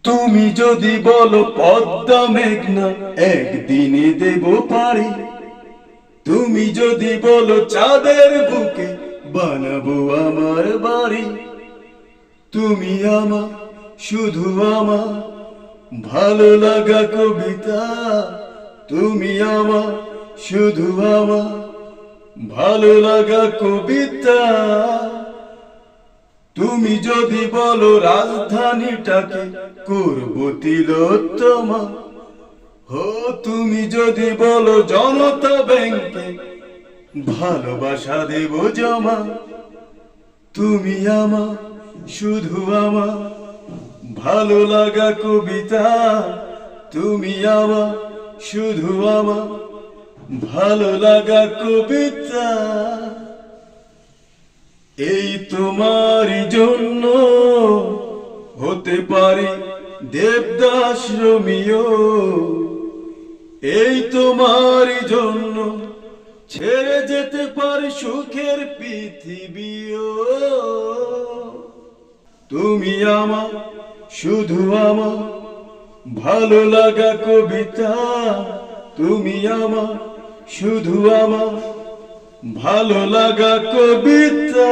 তুমি যদি বলো পদ্মা মেঘনা একদিনে দেব পারি, তুমি যদি বলো চাঁদের বুকে বানাবো আমার বাড়ি, তুমি আমার শুধু আমার ভালো লাগা কবিতা, তুমি আমার শুধু আমার ভালো লাগা কবিতা। তুমি যদি বলো রাজধানীটাকে করবো তিলোত্তমা, হো তুমি যদি বলো জনতা ব্যাংকে ভালোবাসা দেব জমা, তুমি আমার শুধু আমার ভালো লাগা কবিতা, তুমি আমার শুধু আমার ভালো লাগা কবিতা। এই তোমারই জন্য হতে পারি দেবদাস রোমিও, এই তোমারই জন্য ছেড়ে যেতে পারি সুখের পৃথিবীও। তুমি আমার শুধু আমার ভালো লাগা কবিতা, তুমি আমার শুধু আমার ভালো লাগা কবিতা।